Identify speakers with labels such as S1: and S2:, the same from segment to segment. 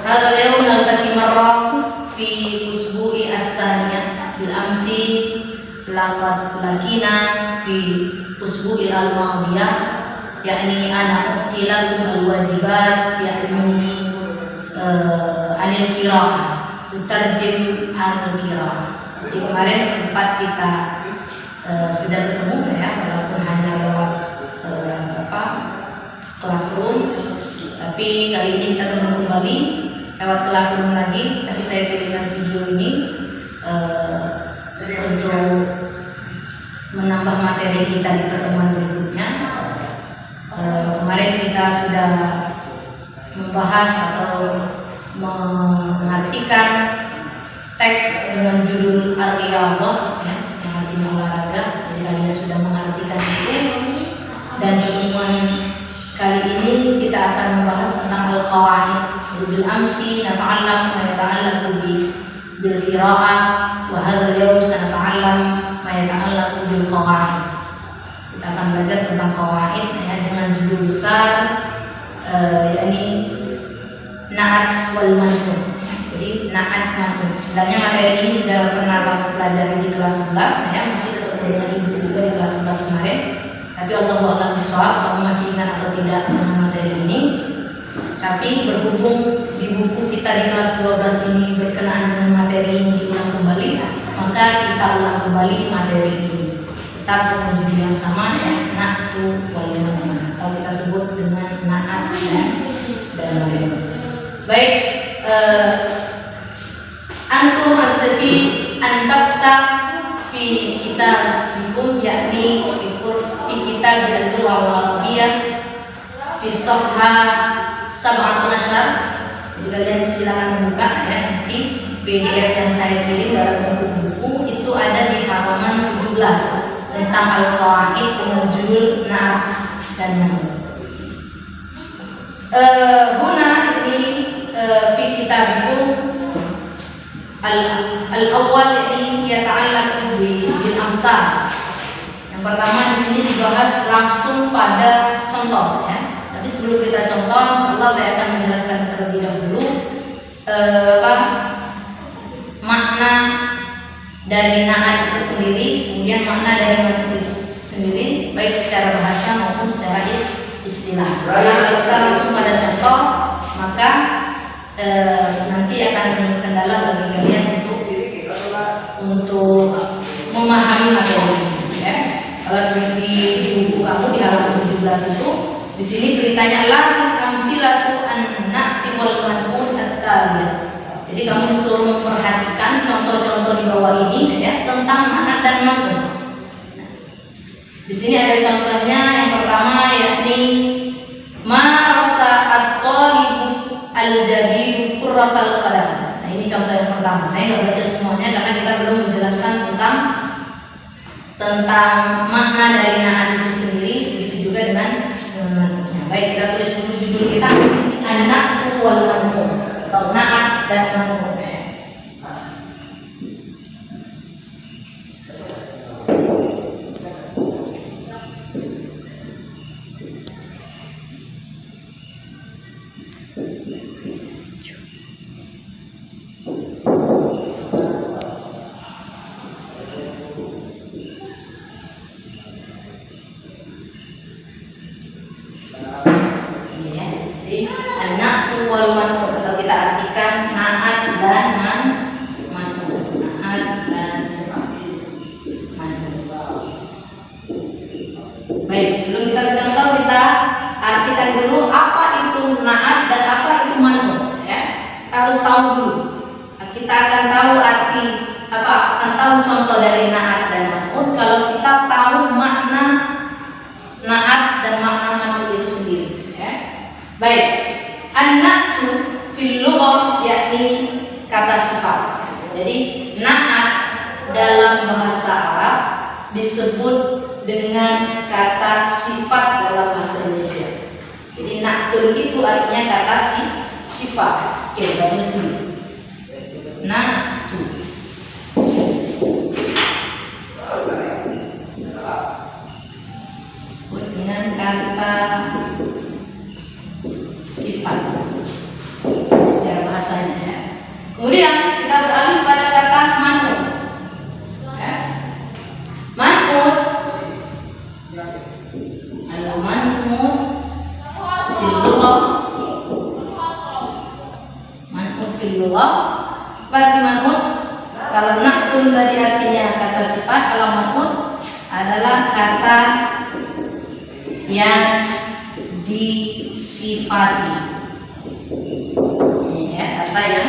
S1: هذا اليوم نلتقي مرة في أسبوع الثانية بالأمس لقد لقينا في أسبوع الماضية يعني أنا أحكي لكم الواجبات يعني عن القراءة تترجم عن القراءة. Jadi kemarin sempat kita sudah ketemu ya, walaupun hanya lewat classroom, tapi kali ini kita ketemu kembali lewat classroom lagi. Tapi saya berikan video ini untuk menambah materi kita di pertemuan berikutnya. Kemarin kita sudah membahas atau mengartikan teks dengan judul Ar-Riyadhah ya, yang artinya olahraga. Jadi kalian sudah mengartikan itu. Dan pertemuan kali ini kita akan membahas tentang al-qawaid. Bil amsi nata'allam ma yata'allaqu bil qira'ah wa hadzal yawm sanata'allam ma yata'allaqu bil qawaid. Kita akan belajar tentang qawaid ya, dengan judul besar yakni na'at wal man'ut. Jadi na'at man'ut. Sebenarnya materi ini sudah pernah kamu pelajari di kelas 11 ya, masih tetap dengan ibu juga di kelas 11 kemarin. Tapi Allah a'lam bishawab, kamu masih ingat atau tidak dengan materi ini. Tapi berhubung di buku kita di kelas 12 ini berkenaan dengan materi ini diulang kembali, maka kita ulang kembali materi ini. Tetap dengan judul yang sama ya, na'tu wal man'ut, atau kita sebut dengan na'at ya, dan man'ut. Baik, antum asadi antafta fi kitab yakni fi kitab al-lugha al-arabiyyah fi safha 17. Jadi kalian silakan membuka ya, nanti PDF yang saya kirim dalam bentuk buku itu ada di halaman 17 tentang al-qawaid dengan judul na'at dan man'ut. Huna ini fi kitabikum al-awwal ini yata'allaqu bil amsal. Yang pertama di sini dibahas langsung pada contoh ya. Tapi sebelum kita contoh, insyaallah saya akan menjelaskan terlebih dahulu makna dari na'at itu sendiri, kemudian makna dari man'ut itu sendiri, baik secara bahasa maupun secara istilah. Kalau kita langsung pada contoh, maka nanti akan kendala bagi kalian untuk memahami materi ini ya. Kalau di buku kamu di halaman 17 itu, di sini beritanya lafaz amsilatu an-na'ti wal man'ut at-taliyah. Jadi kamu disuruh memperhatikan contoh-contoh di bawah ini ya, tentang na'at dan man'ut. Di sini ada contohnya, yang pertama yakni ma rasa at-talibu al-jadid qurratal qadam. Nah, ini contoh yang pertama. Saya nggak baca semuanya karena kita belum menjelaskan tentang makna dari na'at itu sendiri, begitu juga dengan man'utnya. Baik, kita tulis dulu judul kita, an-na'tu wal man'ut, atau na'at dan man'ut. Baik, sebelum kita contoh, kita artikan dulu apa itu na'at dan apa itu man'ut ya. Kita harus tahu dulu. Nah, kita akan tahu arti apa, akan tahu contoh dari na'at dan man'ut kalau kita tahu makna na'at dan makna man'ut itu sendiri ya. Baik, an-na'tu fil lughah yakni kata sifat. Jadi na'at dalam bahasa Arab disebut dengan kata sifat dalam bahasa Indonesia. Jadi na'tul itu artinya kata sifat. Oke, baca dulu. Na'tu. Dengan kata sifat secara bahasa Kemudian kita beralih pada kata man'ut. Ya. Man'ut, al-man'ut fil lughah. Man'ut fil lughah. Berarti man'ut, kalau na'tun tadi artinya kata sifat, kalau man'ut adalah kata yang disifati. Ya, kata yang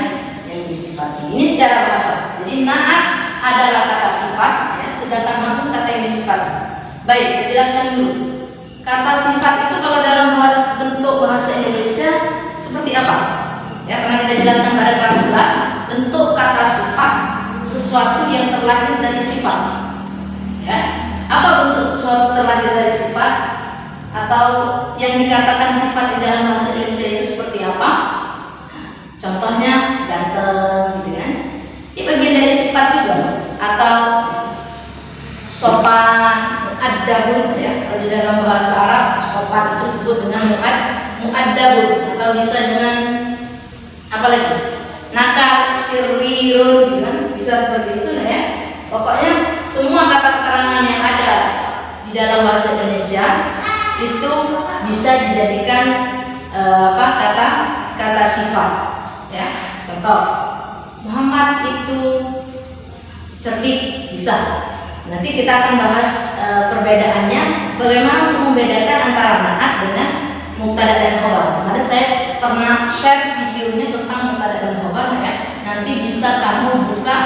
S1: disifati. Ini secara bahasa. Jadi na'at adalah kata sifat, ya, sedangkan man'ut kata yang disifati. Baik, jelaskan dulu. Kata sifat itu kalau dalam bentuk bahasa Indonesia seperti apa? Ya, pernah kita jelaskan pada kelas 11. Bentuk kata sifat sesuatu yang terlahir dari sifat. Ya, apa bentuk sesuatu terlahir dari sifat? Atau yang dikatakan sifat di dalam bahasa Indonesia itu seperti apa? Contohnya ganteng, gitu kan? Ini bagian dari sifat juga. Atau sopan, mu'addabun, ya. Kalau di dalam bahasa Arab sopan itu disebut dengan mu'addabun, atau bisa dengan apa lagi? Nakal, syirirun, gitu kan? Bisa seperti itu, ya. Pokoknya semua kata keterangan yang ada di dalam bahasa Indonesia itu bisa dijadikan kata sifat. Ya, contoh Muhammad itu cerdik, bisa. Nanti kita akan bahas perbedaannya, bagaimana untuk membedakan antara na'at dengan mubtada dan khobar. Kemarin saya pernah share videonya tentang mubtada dan khobar, ya. Nanti bisa kamu buka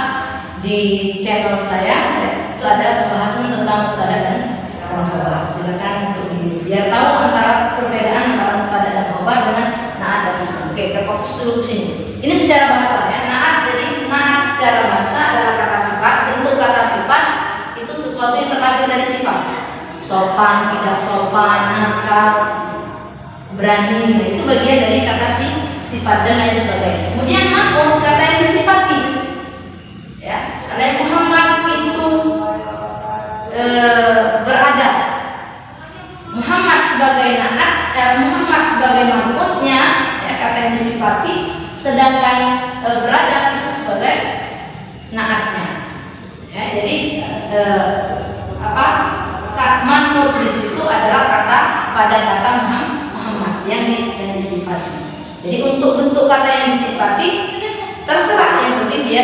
S1: di channel saya, ya. Itu ada pembahasan tentang mubtada dan khobar. Silakan untuk biar tahu antara perbedaan antara mubtada dan khobar dengan na'at dan khobar. Oke, kita fokus dulu ke sini. Ini secara bahasa, ya. Na'at, jadi na'at secara bahasa adalah kata sifat. Bentuk kata sifat itu sesuatu yang terlahir dari sifat. Sopan, tidak sopan, nakal, berani. Nah, itu bagian dari kata sifat dan lain sebagainya. Kemudian man'ut, kata yang disifati. Ya, misalnya Muhammad itu berada. Muhammad sebagai na'at, Muhammad sebagai man'utnya, ya, kata yang disifati, sedangkan berada itu sebagai na'atnya. Ya, jadi man'ut di situ adalah kata pada kata Muhammad yang disifati. Jadi untuk bentuk kata yang disifati terserah, yang penting dia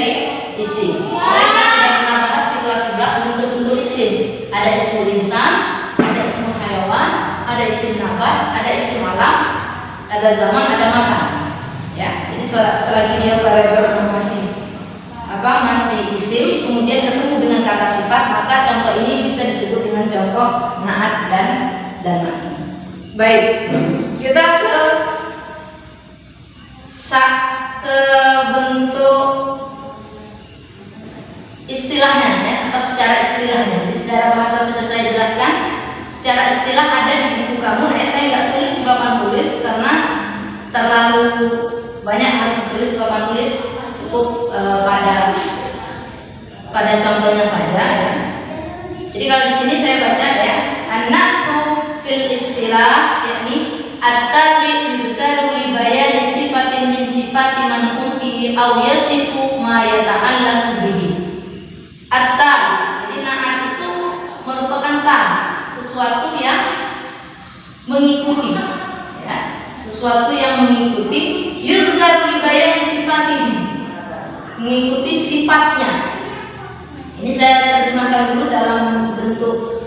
S1: isim. Kita sudah pernah bahas di kelas 11 bentuk-bentuk isim. Ada ismul insan, ada ismul hayawan, ada isim nabat, ada isim alam, ada zaman, ada makan. Ya, jadi selagi dia variabel masih isim, kemudian ketemu dengan kata sifat, maka contoh ini bisa disebut dengan contoh na'at dan ma'at. Baik, kita ke bentuk istilahnya, ya, atau secara istilahnya. Jadi secara bahasa sudah saya jelaskan. Secara istilah ada di buku kamu. Saya nggak tulis di papan tulis karena terlalu banyak harus ditulis di papan tulis. Cukup pada contohnya saja, ya. Jadi kalau di sini saya baca, ya, an-na'tu fil istilah, yakni at-tabi yuzkaru li bayani sifatin min sifati man utihi aw yasifu ma yata'allaqu bihi. At-tabi, jadi na'at itu merupakan sesuatu yang mengikuti, ya, sesuatu yang mengikuti, yuzkaru li bayani sifatihi, mengikuti sifatnya. Ini saya terjemahkan dulu dalam bentuk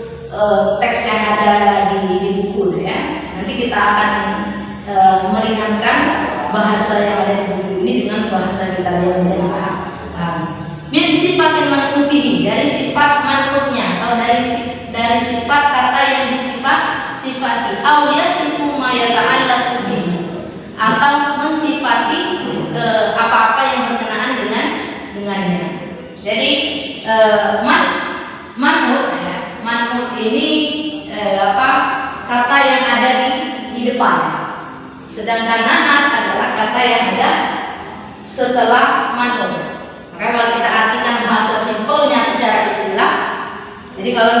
S1: teks yang ada di buku, ya. Nanti kita akan meringankan bahasa yang ada di buku ini dengan bahasa kita yang mudah dipahami. Min sifatin man'utihi, dari sifat man'utnya, atau dari sifat kata yang sifati. Aw yasifu ma yata'allaqu bihi, atau mensifati apa-apa yang berkenaan dengannya. Jadi man'ut, ya, man'ut ini kata yang ada di depan, sedangkan na'at adalah kata yang ada setelah man'ut. Maka kalau kita artikan bahasa simpelnya secara istilah, jadi kalau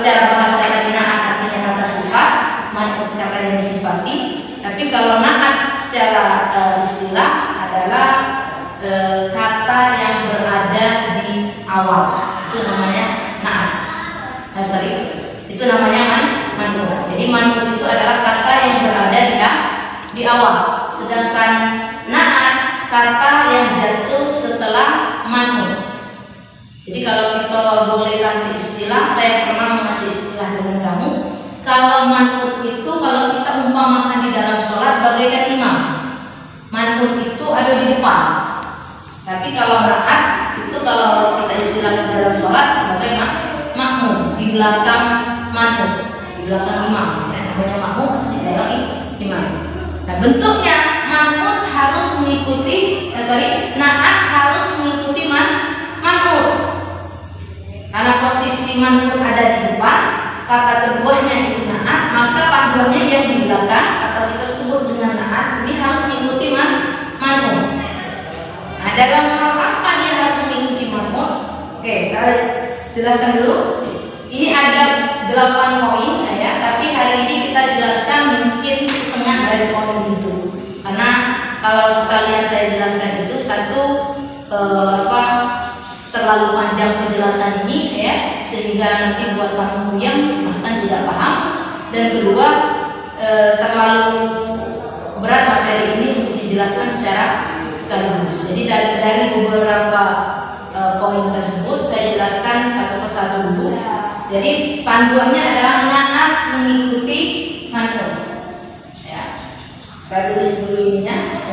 S1: secara bahasa na'at artinya kata sifat, man'ut kata yang disifati. Tapi kalau na'at secara istilah adalah kata yang berada di awal. Itu namanya na'at. Itu namanya man'ut. Jadi man'ut itu adalah kata yang berada di awal. Sedangkan na'at kata yang jatuh setelah man'ut. Jadi kalau kita boleh kasih istilah, saya pernah mengasih istilah dengan kamu. Kalau man'ut itu kalau kita umpamakan di dalam sholat bagaikan imam. Man'ut itu ada di depan. Tapi kalau na'at itu kalau kita istilahkan di dalam sholat sebagai makmum di belakang man'ut, di belakang imam. Namanya makmum pasti di belakang imam. Nah bentuknya man'ut harus mengikuti, na'at harus mengikuti man'ut. Karena posisi man'ut ada di depan, kata keduanya itu na'at, maka panduannya yang di belakang atau kita sebut dengan na'at ini harus mengikuti man'ut. Nah dalam hal apa dia harus mengikuti man'ut? Oke, kita jelaskan dulu. Ini ada 8 poin ya, tapi hari ini kita jelaskan mungkin setengah dari poin itu. Karena kalau sekalian saya jelaskan itu satu terlalu panjang penjelasan ini ya, sehingga nanti buat kamu yang bahkan tidak paham, dan kedua terlalu berat materi ini untuk dijelaskan secara sekaligus. Jadi dari beberapa poin tersebut saya jelaskan satu persatu dulu. Jadi panduannya adalah na'at mengikuti man'ut. Ya, saya tulis dulu ininya.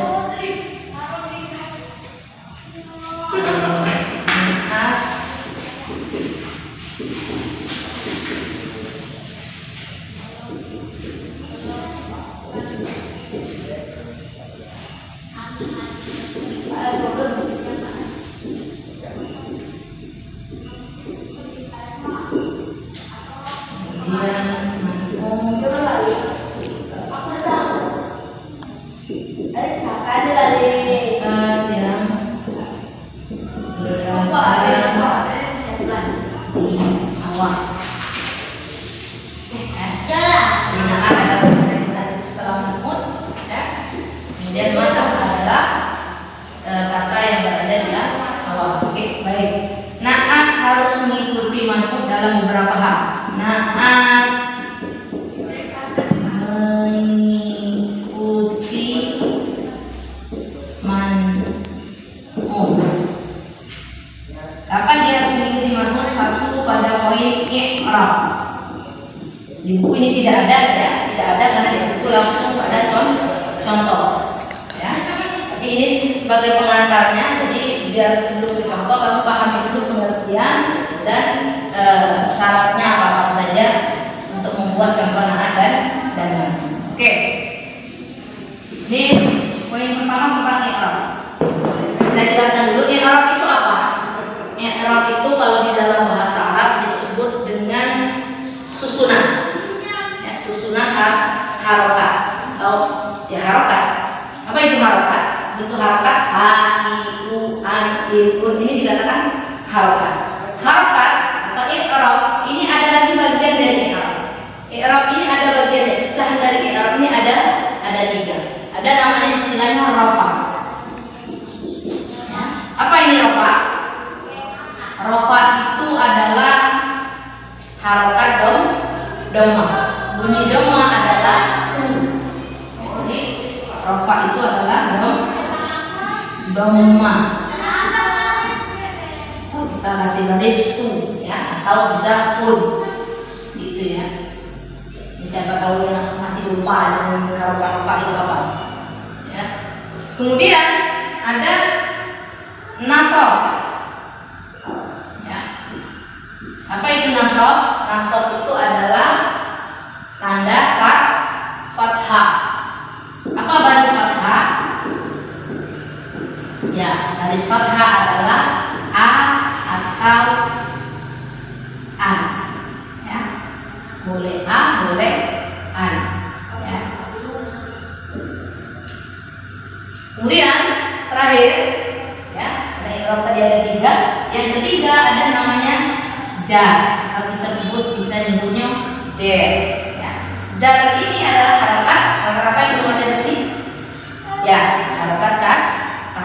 S1: Kemudian mata adalah kata yang berada di awal. Oke, baik. Na'at harus mengikuti man'ut dalam beberapa hal. Na'at mengikuti man'ut. Kapan dia harus mengikuti man'ut? Satu pada poin i'rab. Di buku ini tidak ada ya, tidak ada karena di buku langsung pada contoh. Ya. Tapi ini sebagai pengantarnya, jadi biar sebelum dicontoh kamu pahami dulu pengertian dan syaratnya apa saja untuk membuat contoh na'at dan man'ut. Oke. Ini poin pertama tentang i'rab. Kita jelaskan dulu i'rab itu apa. I'rab itu kalau di dalam bahasa Arab disebut dengan susunan. Ya, susunan harokat atau ya harokat. Apa itu harokat? Bentuk harokat a, i, u, an, i, un ini dikatakan harokat. Harokat atau i'rab ini ada lagi bagian dari i'rab. I'rab ini ada bagian pecahan dari i'rab ini ada 3. Ada namanya istilahnya rafa. Ya. Apa ini rafa? Rafa itu adalah harokat dhamma. Bunyi dhamma adalah u. Jadi rafa itu adalah dhamma. Kita kasih garis u ya, atau bisa un gitu ya. Siapa tahu yang masih lupa dengan harokat rafa itu apa ya. Kemudian ada nasab. Apa itu nasab? Nasab itu adalah tanda fathah. Apa baris fathah? Ya, baris fathah adalah a atau an. Ya, boleh a, boleh an. Ya. Kemudian terakhir, ya, ada i'rab tadi ada 3. Yang ketiga ada namanya jar, atau kita sebut bisa nyebutnya jar. Ya. Jar ini adalah harokat apa yang belum ada di sini? Ya, harokat kasrah.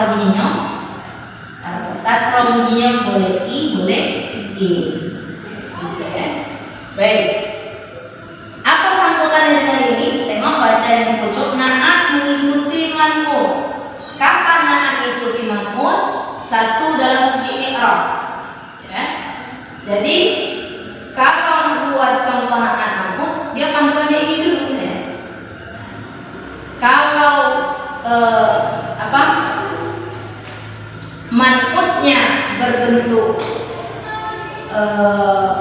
S1: bunyinya. Kasroh bunyinya boleh i, boleh i. Oke. Baik. Apa sangkutannya dengan ini? Tengok baca yang pojok. Naat mengikuti man'ut. Kapan naat mengikuti man'ut? Satu dalam segi i'rab. Ya. Jadi kalau buat contoh naat man'ut, dia pangkalnya ini dulu ya. Kalau man'utnya berbentuk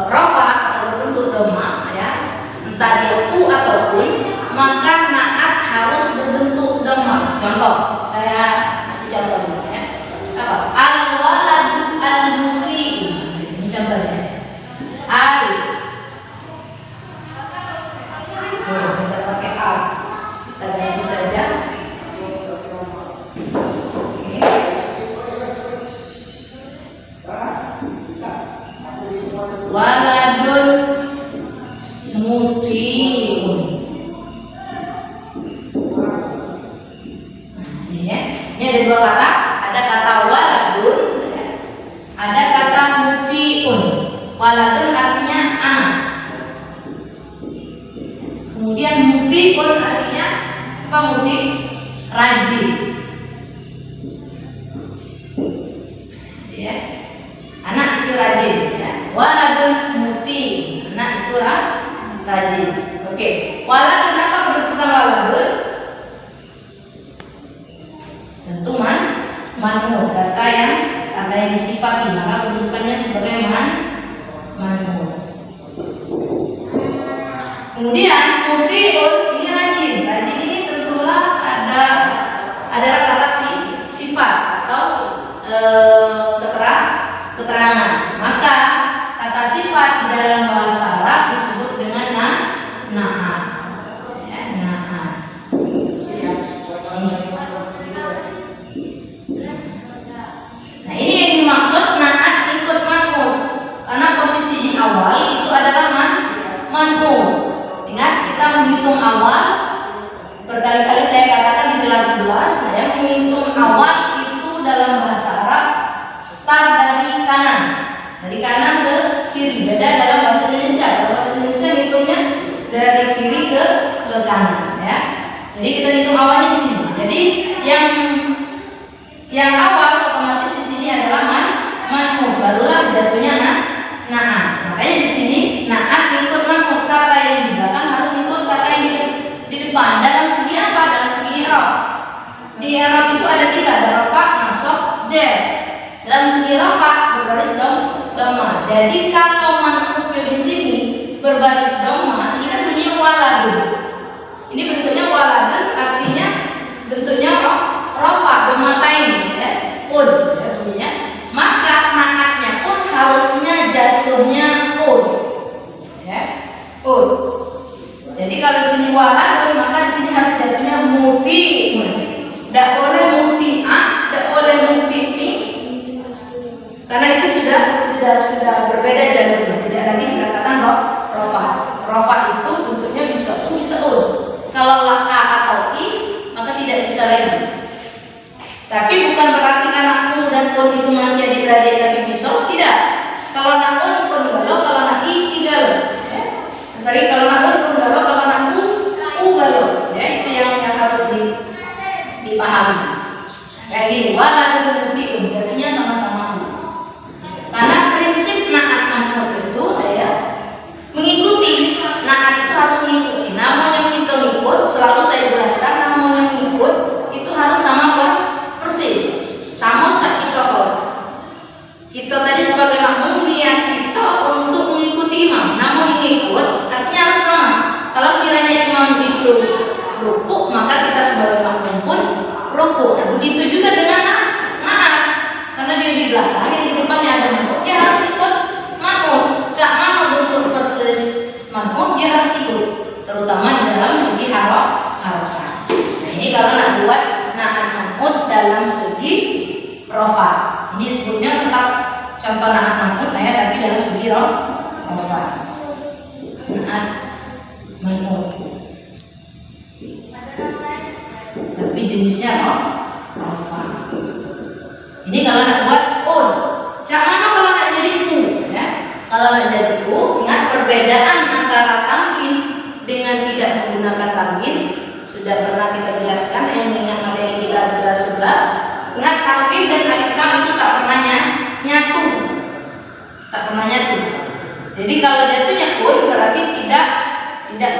S1: rafa atau berbentuk dhamma ya, entah dia u ataupun, maka naat harus berbentuk dhamma. Contoh, saya kasih contoh dulu ya. Apa? Al-waladu al-muti. Ini contohnya. Kita pakai al. Kita ganti saja. Waladun mutiun. Ini ada dua kata. Ada kata waladun, ada kata mutiun. Waladun artinya anak. Kemudian mutiun artinya apa? Muti, rajin. Ya. Anak itu rajin ya. Waladun muti, anak itu rajin. Oke. Waladun apa kedudukan waladun? Tentu man'ut, kata yang disifati, maka kedudukannya sebagai man'ut. Kemudian mutiun ini rajin. Rajin ini tentulah adalah kata sifat atau keterangan. Maka kata sifat di dalam bahasa Arab disebut dengan na'at. Ya, na'at. Nah, ini yang dimaksud na'at ikut man'ut. Karena posisi di awal itu adalah man'ut. Ingat, kita menghitung awal. Berkali-kali saya katakan di kelas 11, saya menghitung awal itu dalam bahasa Arab start dari kanan. Dari kanan ke kiri. Beda dalam bahasa Indonesia. Dalam bahasa Indonesia hitungnya dari kiri ke kanan ya. Jadi kita hitung awalnya di sini. Jadi yang awal otomatis di sini adalah man'ut. Barulah jatuhnya na'at. Makanya di sini na'at ikut man'ut. Kata yang di belakang harus ikut kata yang di depan. Dalam segi apa? Dalam segi i'rab. Di i'rab itu ada 3, ada rafa, nasab, jar. Dalam segi rafa berbaris dhamma. Jadi kalau man'utnya di sini berbaris dhamma, ini kan bunyinya waladun. Ini bentuknya waladun, artinya bentuknya rafa, dhammatain ya. Un ya bunyinya. Maka naatnya pun harusnya jatuhnya un. Ya. Un. Jadi kalau di sini waladun, maka di sini harus jatuhnya muti. Tidak boleh muti a, tidak boleh muti i. Karena itu sudah berbeda jalurnya. Tidak lagi dikatakan rafa. Rafa itu bentuknya bisa u, bisa un. Kalau a atau i, maka tidak bisa lagi. Tapi bukan berarti karena u dan un itu masih adik-beradik tapi bisa, tidak. Kalau anak un pun galo, kalau anak i galo. Ya. Sorry, kalau anak un pun galo, kalau anak u galo. Ya, itu yang harus dipahami. Kayak gini, waladun mutiun, jadinya sama-sama u. Karena prinsip na'at man'ut itu ya mengikuti. Na'at itu harus mengikuti. Namun yang kita ikut, selalu saya jelaskan, namun yang ikut itu harus sama persis. Sama cak kita sholat. Kita tadi sebagai makmum niat kita untuk mengikuti imam. Namun mengikut artinya harus sama. Kalau kiranya imam itu rukuk, maka kita sebagai makmum pun rukuk. Nah, begitu juga dengan na'at. Karena dia di belakang, yang di depannya ada man'ut, dia harus ikut man'ut. Cak mana bentuk persis man'ut, dia harus ikut. Terutama di dalam segi harokat. Nah, ini kalau nak buat na'at man'ut dalam segi rafa. Ini sebutnya tetap contoh na'at man'ut ya, tapi dalam segi rafa. Na'at man'ut. Tapi jenisnya rafa. Ini kalau nak buat un. Cak mana kalau nak jadi u, ya? Kalau nak jadi u, ingat perbedaan antara tanwin dengan tidak menggunakan tanwin sudah pernah kita jelaskan. Yang ingat materi kita kelas 11. Ingat tanwin dan alif lam itu tak pernah nyatu, tak pernah nyatu. Jadi kalau jatuhnya un berarti tidak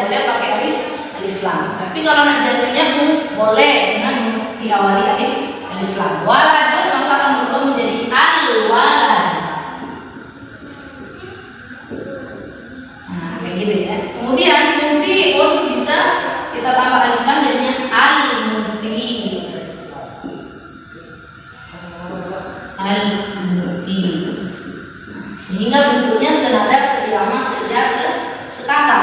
S1: boleh pakai alif lam. Tapi kalau nak jatuhnya u boleh dengan diawali alif lam. Waladun maka akan berubah menjadi al-walad. Nah, kayak gitu ya. Kemudian mutiun bisa kita tambah alif lam jadinya al-muti. Al-muti. Sehingga bentuknya senada, seirama, sekata,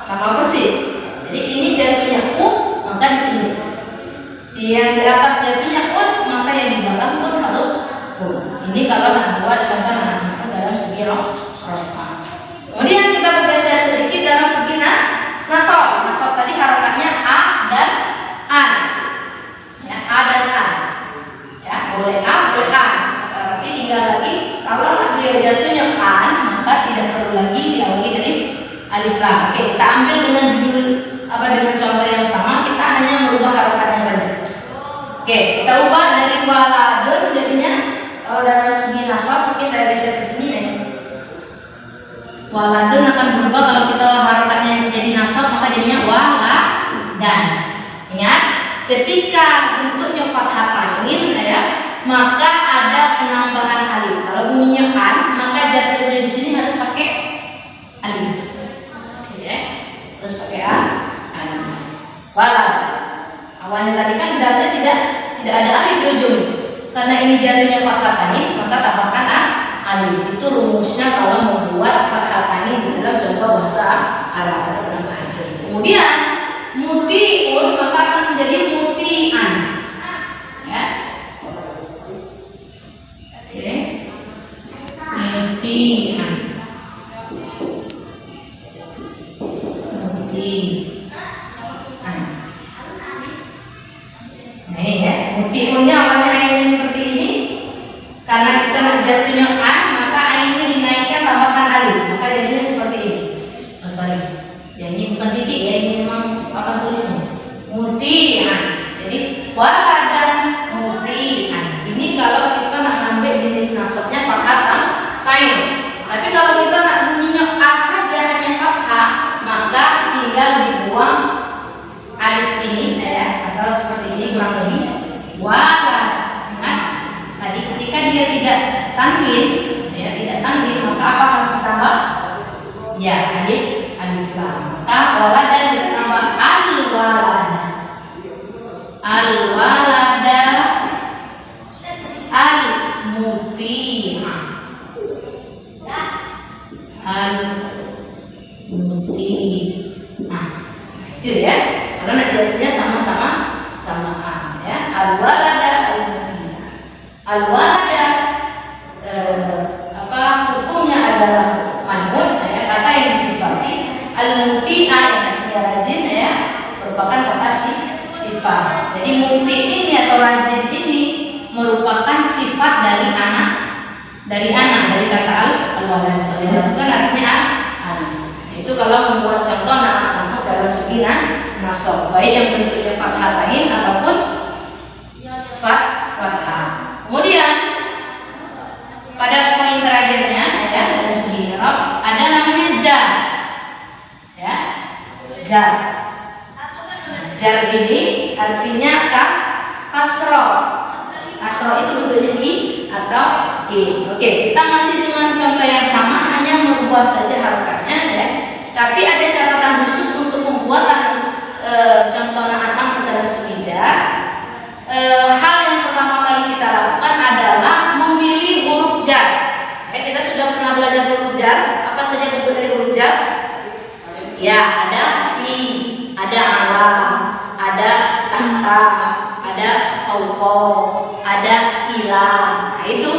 S1: sama persis. Jadi ini jatuhnya u, maka di sini. Yang di atas jatuhnya un, maka yang di belakang pun harus un. Ini kalau nak buat contoh dalam segi rofa. Kemudian kita bergeser sedikit dalam segi nasab. Nasab tadi harokatnya a dan an. Ya, a dan an. Ya, boleh a, boleh an. Tapi tinggal lagi kalau dia jatuhnya an, maka tidak perlu lagi diawali alif lam. Oke, kita ambil dengan judul dengan contoh yang sama, kita hanya merubah harokatnya saja. Oke, kita ubah dari waladun jadinya kalau dalam segi nasab, oke saya geser ke sini ya. Waladun akan berubah kalau kita harokatnya jadi nasab, maka jadinya waladan. Ingat, ketika bentuknya fathah tanwin ya, maka ada penambahan alif. Kalau bunyinya an, maka jatuhnya di sini harus pakai alif. Oke, terus pakai alif. Walad. Awalnya tadi kan dalnya tidak ada alif di ujung. Karena ini jatuhnya fathah tanwin, maka tambahkan alif. Itu rumusnya kalau membuat fathah tanwin di dalam contoh bahasa Arab. Kemudian mutiun maka akan menjadi mutian. Ya. Oke. Mutian. Ini ya, mutiunnya awalnya ainnya seperti ini. Karena kita jatuhnya an, maka ainnya dinaikkan tambahkan alif, maka jadinya seperti ini. Oh sorry, ya ini bukan titik ya, ini memang apa tulisnya? Mutian. Jadi waladan mutian. Ini kalau kita nak ambil jenis nasabnya fathah tain. Tapi kalau kita nak bunyinya a saja hanya fathah, maka tinggal dibuang alif ini ya, atau seperti ini kurang lebih walad. Nah, tadi ketika dia tidak tanwin ya, tidak tanwin, maka apa harus ditambah? Ya, alif lam. Maka waladan ditambah al-walad. Al-walada al-mutiha. Al-mutiha. Itu ya. Karena jadinya sama-sama samaan ya. Al-walada al-mutiha. Al-walada hukumnya adalah manhud ya, kata yang disifati. Al-mutiha yang artinya rajin ya, merupakan kata sifat. Jadi muti ini atau rajin ini merupakan sifat dari kata al-walad. Al-walad kan artinya anak. Itu kalau membuat contoh anak-anak dalam segi nasab, baik yang bentuknya fathah tain ataupun fathah. Kemudian pada poin terakhirnya ya, dalam segi i'rab ada namanya jar. Ya. Jar. Jar ini artinya kasroh. Kasroh itu bentuknya i atau i. Oke, kita masih dengan contoh yang sama, hanya merubah saja harokatnya ya. Tapi ada catatan khusus untuk pembuatan contoh anak dalam segi jar. Hal yang pertama kali kita lakukan adalah memilih huruf jar. Kita sudah pernah belajar huruf jar. Apa saja bentuk dari huruf jar? Ya, ada fi, ada ala, ada tahta, ada fauqa, ada ila. Nah, itu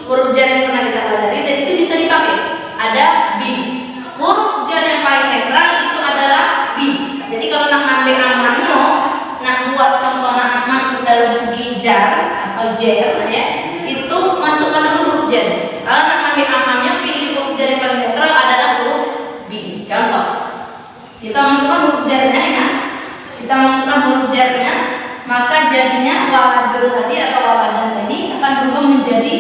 S1: huruf jar yang pernah kita pelajari dan itu bisa dipakai. Ada bi. Huruf jar yang paling netral itu adalah bi. Jadi kalau nak ngambil amannya, nak buat contoh aman dalam segi jar atau jer ya, huruf jar. Kalau nak ambil amannya, pilih huruf jar yang paling netral adalah huruf B. Contoh, kita masukkan huruf jarnya ya. Kita masukkan huruf jarnya, maka jadinya waladun tadi atau waladan tadi akan berubah menjadi,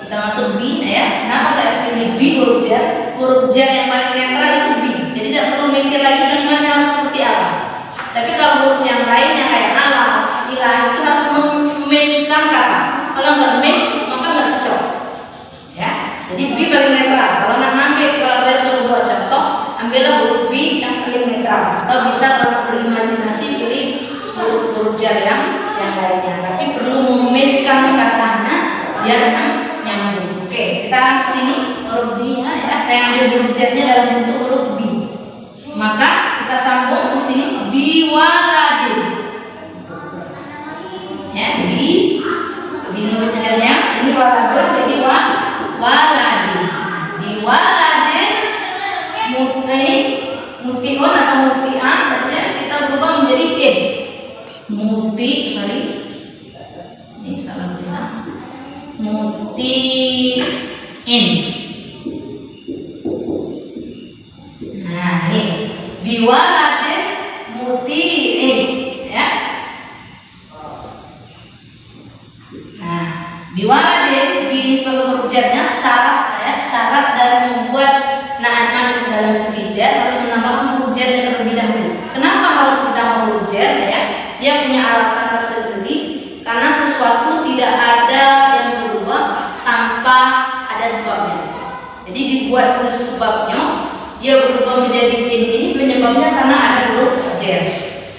S1: kita masuk B ya. Kenapa saya pilih B huruf jar? Huruf jar yang paling netral itu B. Jadi tidak perlu mikir lagi kalimatnya harus seperti apa. Tapi kalau huruf yang lainnya kayak ala, ilah itu harus mematchkan kata. Kalau nggak match maka nggak cocok. Ya. Jadi B paling netral. Kalau nak ambil, kalau saya suruh buat contoh, ambillah huruf B yang paling netral. Atau bisa kalau berimajinasi pilih huruf jar yang lainnya. Tapi perlu mematchkan katanya biar nyambung. Oke, kita sini huruf B ya. Saya ambil huruf jarnya dalam bentuk huruf B. Maka kita sambung ke sini biwaladin. Ya, B huruf jarnya ini waladun jadi waladin. Biwaladin mutiun atau mutian, artinya kita berubah menjadi in. Ini salah tulisan. Mutiin. Nah, ini biwaladin mutiin ya. Nah, biwaladin ini sebagai huruf jarnya syarat dalam membuat na'an dalam segi jar harus menambahkan huruf jarnya terlebih dahulu. Kenapa harus ditambah huruf jar ya? Dia punya alasan tersendiri karena sesuatu tidak ada yang berubah tanpa ada sebabnya. Jadi dibuat dulu sebabnya, dia berubah menjadi ini penyebabnya karena ada huruf jar.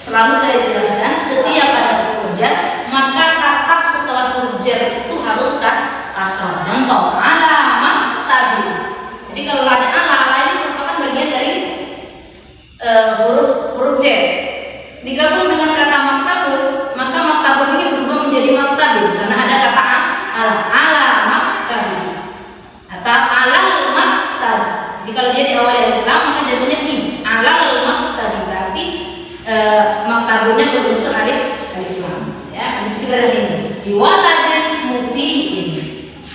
S1: Selalu saya jelaskan, setiap ada huruf jar maka kata setelah huruf jar itu harus kasrah. Contoh alamat tabi. Jadi kalau ada ala ini merupakan bagian dari huruf jar. Digabung dengan kata maktabun, maka maktabun ini berubah menjadi maktabin karena ada kata ala maktabin atau alal maktab. Jadi kalau dia diawali alif lam maka jadinya i alal maktabin, berarti maktabunnya berunsur alif lam. Ya, itu juga ada ini. Biwaladin mutiin.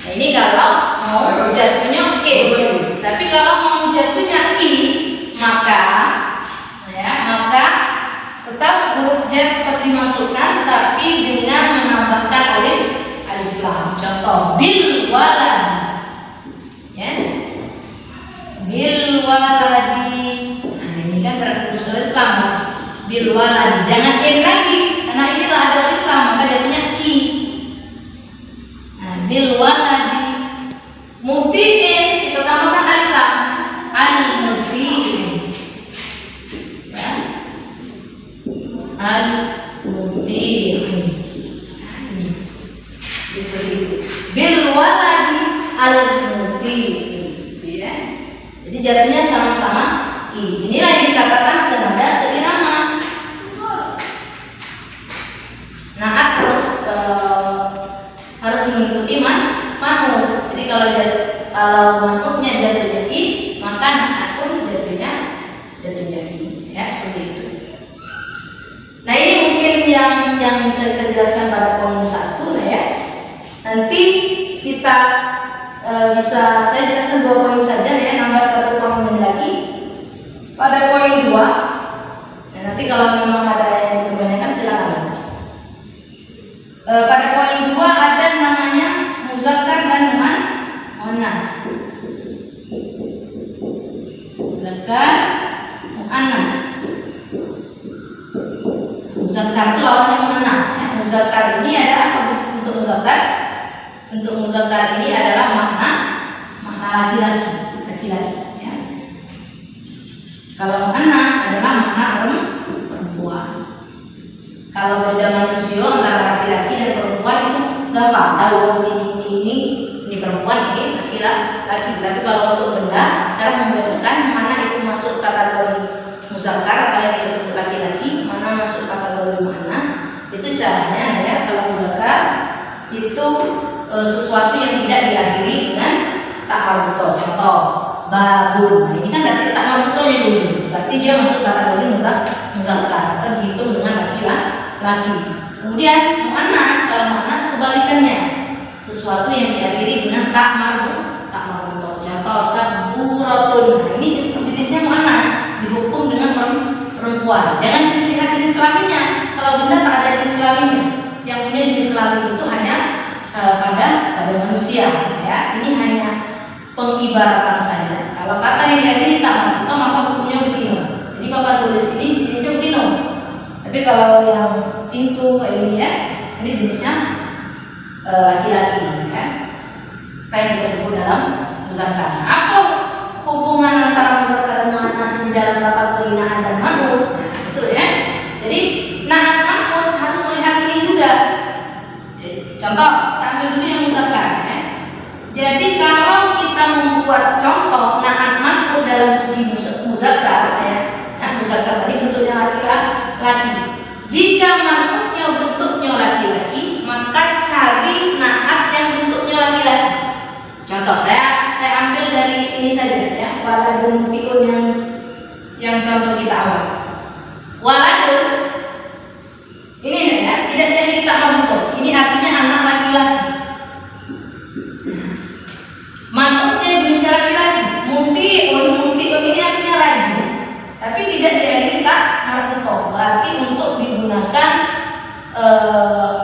S1: Nah, ini kalau mau jatuhnya oke. Tapi kalau mau jatuhnya i, maka tetap huruf jar tetap dimasukkan tapi dengan menambahkan alif lam. Contoh bil walad. Ya. Bil waladi. Nah, ini kan berunsur alif lam. Bil waladi. Jangan in lagi karena inilah ada alif lam maka jadinya i. Nah, bil waladi. Mutiin kita tambahkan alif lam. Al-mutiin. Al-mutiin. Bil waladi al-mutiin. Ya. Jadi jalannya sama-sama i. Inilah yang dikatakan senada seirama. Naat harus mengikuti manu. Jadi kalau manutnya jatuhnya i, maka naat pun jatuhnya i. Ya, seperti itu. Nah, ini mungkin yang bisa kita jelaskan pada poin 1 ya. Nanti kita bisa saya jelaskan 2 poin saja ya, nambah 1 poin lagi pada poin 2. Nah, nanti kalau memang ada yang bertanyakan silakan. Pada poin 2 ada namanya muzakkar dan muannas. Muzakkar, muannas. Muzakkar itu lawannya muannas. Ya. Muzakkar ini adalah untuk muzakkar. Untuk muzakkar ini adalah makna laki-laki. Ya. Kalau muannas adalah makna perempuan. Kalau beda manusia antara laki-laki dan perempuan itu gampang tahu ini perempuan, ini laki-laki. Tapi kalau untuk benda, cara membedakan mana itu masuk kategori muzakkar atau yang kita sebut laki-laki, mana masuk kategori muannas, itu caranya ya. Kalau muzakkar itu sesuatu yang tidak diakhiri dengan tak marbuto. Contoh babun. Nah, ini kan berarti tak marbutonya dulu. Berarti dia masuk kategori muzakkar, terhitung dengan laki-laki. Kemudian muannas, kalau muannas kebalikannya, sesuatu yang diakhiri dengan tak marbutoh. Contoh saburatun. Nah, ini jenisnya muannas, dihukum dengan perempuan. Jangan dilihat jenis kelaminnya. Kalau benda tak ada jenis kelaminnya. Yang punya jenis kelamin itu hanya pada manusia. Ya, ini hanya pengibaratan saja. Kalau kata yang diakhiri tak marbutoh maka hukumnya begini. Jadi Bapak tulis ini jenisnya begini. Tapi kalau yang pintu ini ya, ini jenisnya laki-laki ya. Apa yang kita sebut dalam muzakkar. Apa hubungan antara muzakkar dengan muannas di dalam lafaz penghinaan dan man'ut? Nah, itu ya. Jadi na'at man'ut harus melihat ini juga. Contoh, kita ambil dulu yang muzakkar ya. Jadi kalau kita membuat contoh na'at man'ut dalam segi muzakkar ya, nah muzakkar tadi bentuknya laki-laki. Jika man'utnya bentuknya laki-laki, maka cari na'at yang bentuknya laki-laki. Contoh saya ambil dari ini saja ya, waladun tiun yang contoh kita awal. Waladun ini ya, tidak jadi kita marbutoh. Ini artinya anak laki-laki. Man'utnya jenisnya laki-laki. Mutiun ini artinya rajin. Tapi tidak jadi kita marbutoh. Berarti untuk digunakan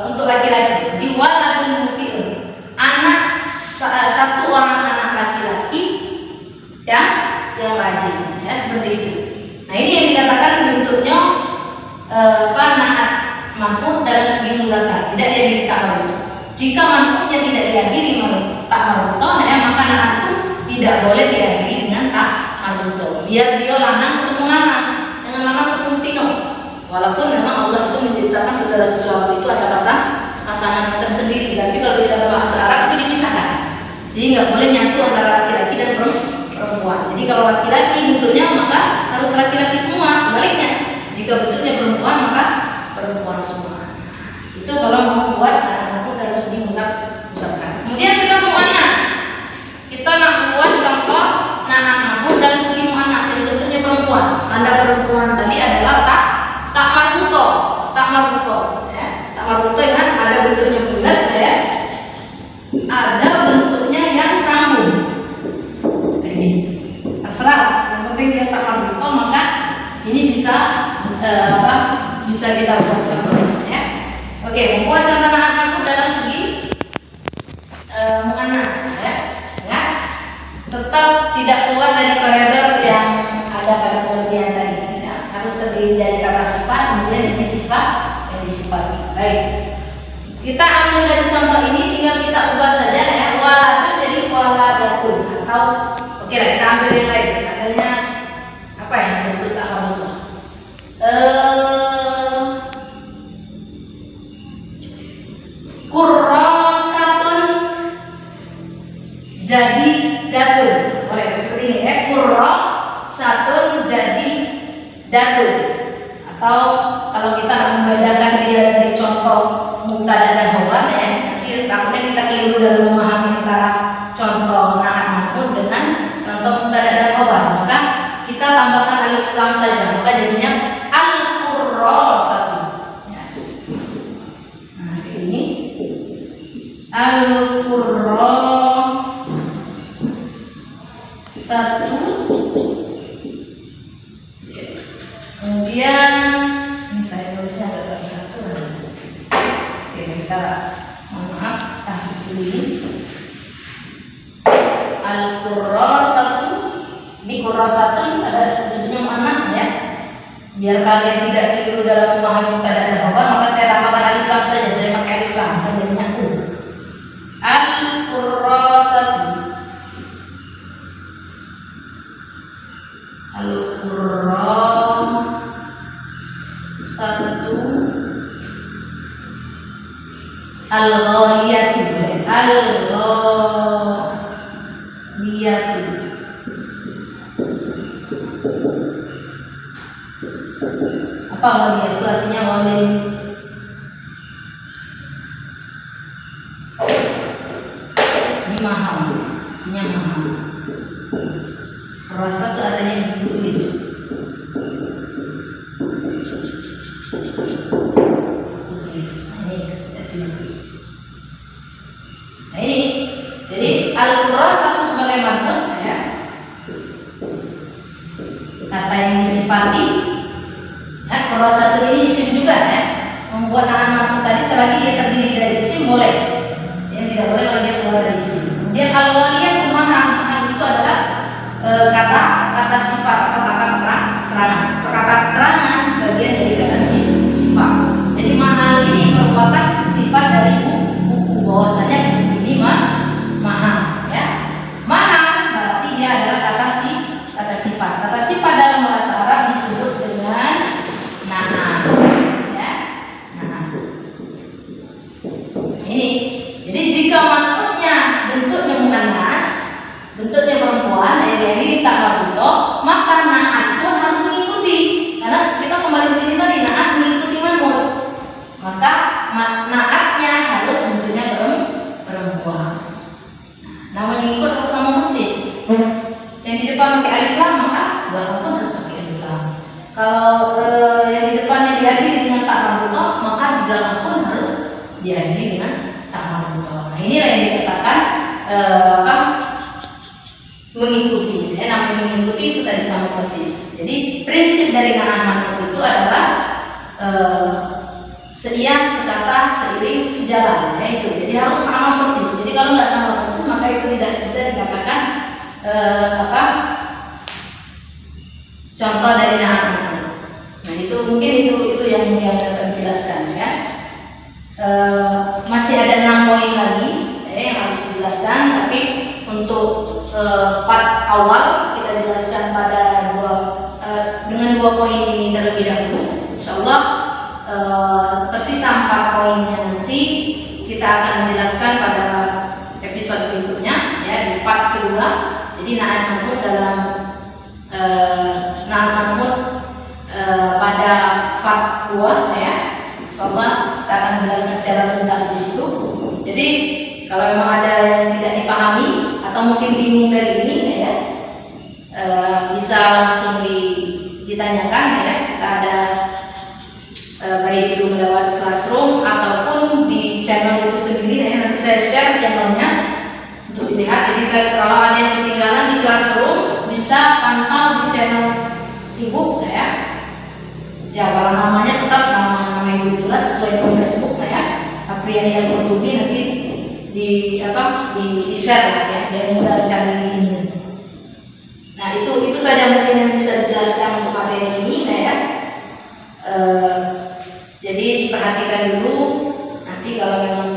S1: untuk laki-laki. Jadi waladun mutiun, anak satu orang anak laki-laki yang rajin ya, seperti itu. Nah, ini yang dikatakan bentuknya na'at man'ut dalam segi muzakkar, tidak jadi tak marbutoh. Jika man'utnya tidak diakhiri tak marbutoh ya, maka na'at itu tidak boleh diakhiri dengan tak marbutoh. Biar dia lanang ketemu lanang, dengan lanang ketemu tino. Walaupun memang Allah itu menciptakan segala sesuatu itu ada pasangan tersendiri, tapi kalau di dalam bahasa Arab itu dipisahkan. Jadi nggak boleh nyatu antara laki-laki dan perempuan. Jadi kalau laki-laki bentuknya maka harus laki-laki semua. Sebaliknya, jika bentuknya perempuan maka perempuan semua. Itu kalau mau buat anak dalam segi muzakkar. Kemudian kita muannas. Kita nak buat contoh na'at dalam segi muannas yang bentuknya perempuan. Tanda perempuan tadi adalah tak marbutoh. Ya. Tak marbutoh kan ada bentuknya bulat ya. Ada bentuknya yang sambung. Jadi terserah. Yang penting dia tak marbutoh maka ini bisa bisa kita buat contohnya ya. Oke, membuat contoh na'at dalam segi muannas ya. Tetap tidak keluar dari koridor yang ada pada pengertian tadi ya. Harus terdiri dari kata sifat, kemudian ini sifat yang disifati. Baik, kita ambil dari contoh ini, tinggal kita ubah saja ya, waladun jadi waladatun. Atau oke lah, kita ambil yang lain. Misalnya apa yang bentuk tak marbutoh? Kurrasatun jadi datun. Boleh seperti ini ya, kurrasatun jadi datun. Atau kalau kita membedakan dia dari contoh mubtada dan khobar ya, nanti takutnya kita keliru dalam memahami antara contoh na'at man'ut dengan contoh mubtada dan khobar. Maka kita tambahkan alif lam saja, maka jadinya al-qurrasatu. Nah, ini al-qurrasatu. Kemudian ini saya tulisnya agak satu. Oke, kita mohon maaf, tahfiz dulu. Al-qurrasatu. Ini qurrasatun ada bentuknya muannas ya. Biar kalian tidak keliru dalam memahami mubtada dan khobar, maka saya tambahkan alif lam saja. Saya pakai alif lam dan jadinya u. Al-qurrasatu. Al-qurrasatu. Al-ghaliyatu. Al-ghaliyatu. Apa ghaliyah itu artinya? Ghaliyah ini mahal, artinya mahal. Rasa itu adanya yang ditulis. Nah, ini Kalau satu ini isim juga ya, membuat nahan mampu tadi selagi dia terdiri dari isim boleh. Yang tidak boleh kalau dia keluar dari isim. Kemudian kalau walian mahan itu adalah kata sifat atau kata keterangan. Kata keterangan bagian dari kata sifat. Jadi mahal ini merupakan sifat dari buku bahwasanya buku ini mahal ya. Mahal berarti dia adalah kata sifat. Kata sifat dalam bahasa Arab disebut dengan nahan ya. Nahan. Ini. Jadi jika bentuknya muannas, bentuknya perempuan, ini tak marbutoh, maka naat pun harus mengikuti. Karena kita kembali ke sini tadi naat mengikuti manut. Maka naatnya harus bentuknya perempuan. Namanya ikut harus sama persis. Yang di depan pakai alif lam maka belakang pun harus pakai alif lam. Kalau yang di depannya diakhiri dengan tak marbutoh, maka di belakang pun harus diakhiri dengan tak marbutoh. Nah, inilah yang dikatakan mengikuti. Namanya mengikuti itu tadi sama persis. Jadi prinsip dari nahan manut itu adalah seiang, sekata, seiring, sejalan ya itu. Jadi harus sama persis. Jadi kalau nggak sama persis maka itu tidak bisa dikatakan contoh dari nahan manut. Nah itu mungkin itu yang akan dijelaskan ya. Masih ada 6 poin lagi yang harus dijelaskan, tapi untuk part awal kita jelaskan pada dengan 2 poin ini terlebih dahulu. Insyaallah tersisa 4 poinnya nanti kita akan jelaskan pada episode berikutnya ya, di part kedua. Jadi nahan manut dalam nahan manut pada part 2 ya. Insyaallah kita akan jelaskan secara tuntas di situ. Jadi kalau memang ada yang tidak dipahami atau mungkin bingung dari ini ya, bisa langsung ditanyakan ya. Kita ada baik itu lewat Classroom ataupun di channel itu sendiri ya. Nanti saya share channelnya untuk dilihat. Jadi kalau ada yang ketinggalan di Classroom bisa pantau di channel Ibu ya. Ya kalau namanya tetap nama Ibu jelas sesuai dengan Facebook ya. Apriani Al-Qurtubi nanti di share lah ya, biar mudah cari ini. Nah itu saja mungkin yang bisa dijelaskan untuk materi ini ya. Jadi diperhatikan dulu. Nanti kalau memang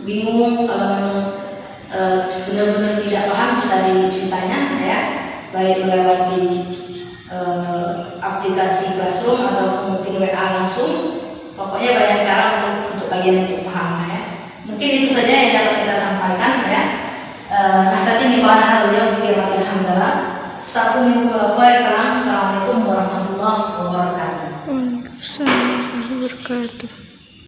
S1: bingung, kalau memang benar-benar tidak paham bisa ditanya ya, baik lewat di aplikasi Classroom atau mungkin WA langsung. Pokoknya banyak cara untuk kalian untuk paham ya. Mungkin itu saja yang dapat kita sampaikan ya. Nah tadi nih bahan beliau bikin alhamdulillah. Satu minggu